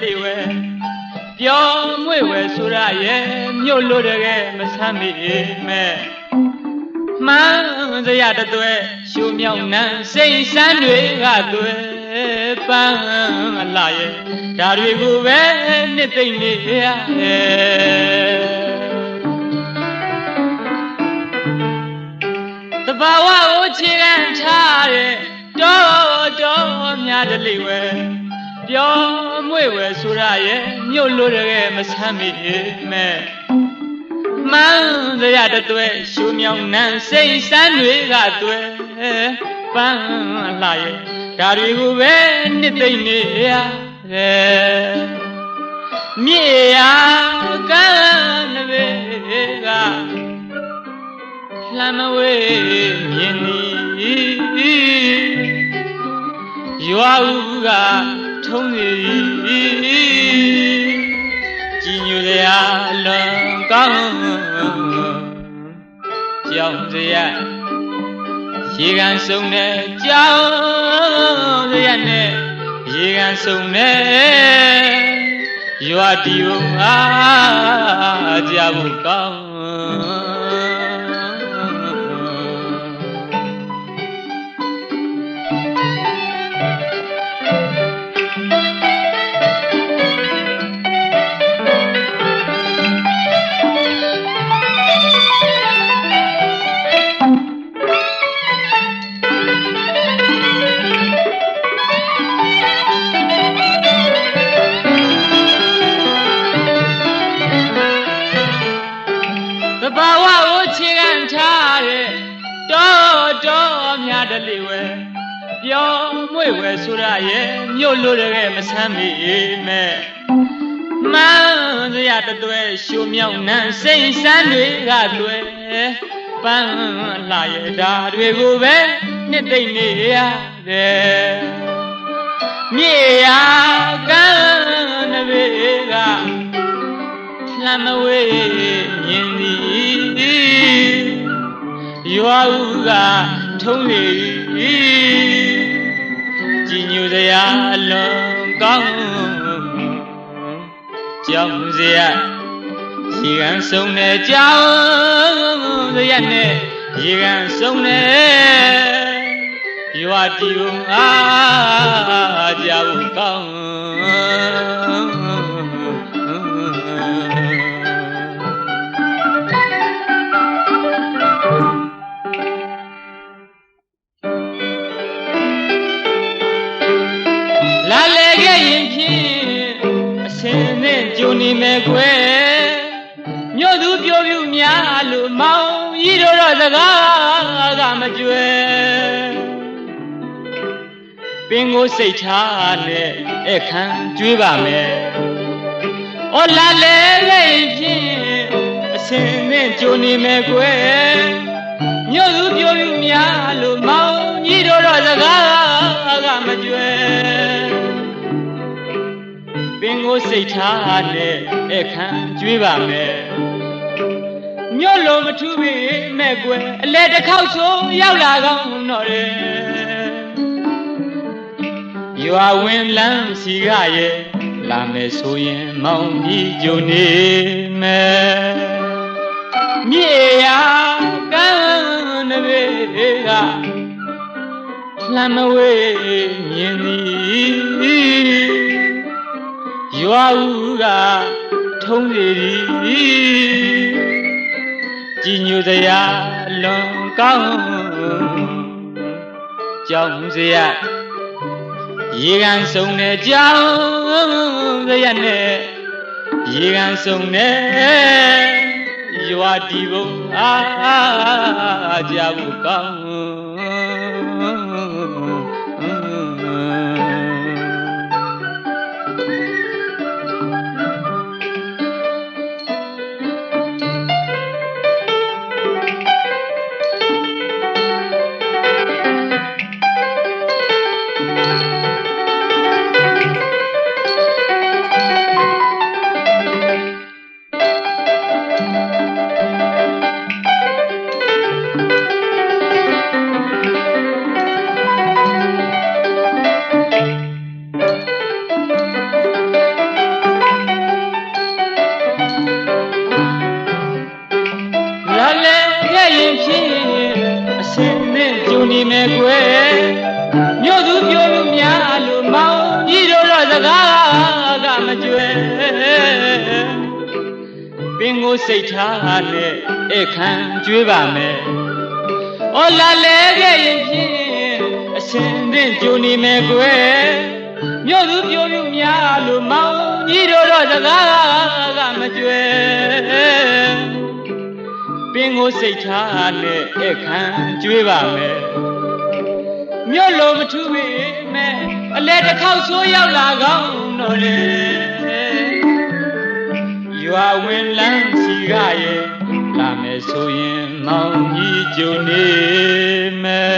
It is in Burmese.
လေးဝဲပြောမွေဝဲဆိုရရဲ့မြို့လို့တကယ်မဆမ်းမိမဲ့မှန်းစရာတသွဲရှုံမြောင်းနှံစိတ်ဆန်းတွေကသွဲပန်းလာရဲ့ဒါတွေကိုပဲနှစ်သိမ့်နေရဲ့တဘာဝကိုခြေခံထားတဲ့တော်များတလေးဝဲပြောမွေဝဲဆိုရရဲ့မြို့လို့တကယ်မဆမ်းမိမဲ့မှန်းစရာတသွဲရှုံမြောင်းနှံစိတ်ဆန်းတွေကသွဲပန်းလာရဲ့ဒါတွေကိုပဲနှစ်သိမ့်နေရတယ်မြေယာကမ်းနဘေကလှမ်းမဝေးမြင်သည်ရွာဦးကထုံးစီကြည်ညိုစရာလွန်ကောင်းကြောင်စရာရေကန်ဆုံးတဲ့ကြောင်စရာနဲ့ရေကန်ဆုံးတဲ့ရွာတီဘုံအားကြဖို့ကောင်းဘာဝကိုခြေခံထားတဲ့တော်များတလေးဝဲပြောမွေဝဲဆိုရရဲ့မြို့လို့တကယ်မဆမ်းမိမဲ့မှန်းစရာတသွဲရှုံမြောင်းနှံစိတ်ဆန်းတွေကသွဲပန်းလာရဲ့ဒါတွေကိုပဲနှစ်သိမ့်နေရတယ်မြေယာကမ်းနဘေကလှမ်းမဝေးမြင်သည်ရွာဦးကထုံးလေကြည်ညိုစရာလွန်ကောင်းကြောင်စရာရေကန်ဆုံးတဲ့ကြောင်စရာနဲ့ရေကန်ဆုံးတဲ့ရွာတီဘုံအားကြဖို့ကောင်းလာလေခဲ့ရင်ဖြင့်အစင်းနဲ့ကြုံနေမယ်ကွယ်မြို့သူပြောပြများလို့မောင်ကြီးတို့တော့စကားကမကြွယ်ပင်ကိုစိတ်ထားနဲ့အခန်းကျွေးပါမယ်။အော်လာလေခဲ့ရင်ဖြင့်အစင်းနဲ့ကြုံနေမယ်ကွယ်မြို့သူပြောပြများလို့မောင်ကြီးတို့တော့စကားကမကြွယ်ပင်ကိုစိတ်ထားနဲ့အခန်းကျွေးပါမယ်မြို့လိုမထူးပေမဲ့ကွယ်အလဲတစ်ခေါက်ဆိုရောက်လာကောင်းတော့တယ်ရွာဝင်လမ်းစီကရဲ့လာမယ်ဆိုရင်မောင်ကြီးကြုံနေမယ်မြေယာကမ်းနဘေကလှမ်းမဝေးမြင်သည်ရွာဦးကထုံးစီကြည်ညိုစရာလွန်ကောင်းကြောင်စရာရေကန်ဆုံးတဲ့ကြောင်စရာနဲ့ရေကန်ဆုံးတဲ့ရွာတီဘုံအားကြဖို့ကောင်း နေမယ်ကွယ်မြို့သူပြောလို့များလို့မောင်ကြီးတို့တော့စကားကမကြွယ်ပင်ကိုစိတ်ထားနဲ့အခမ်းကျွေးပါမယ်ဩလာလဲခဲ့ရင်ဖြင့်အစင်သင့်ကြိုနေမယ်ကွယ်မြို့သူပြောလို့များလို့မောင်ကြီးတို့တော့စကားကမကြွယ်ပင်ကိုစိတ်ထားနဲ့အခမ်းကျွေးပါမယ်မြို့လိုမထူပေမဲ့အလဲတစ်ခေါက်ဆိုးရောက်လာကောင်းတော့လေရွာဝင်လန်းစီကရဲ့လာမယ်ဆိုရင်မောင်ကြီးကြုံနေမယ်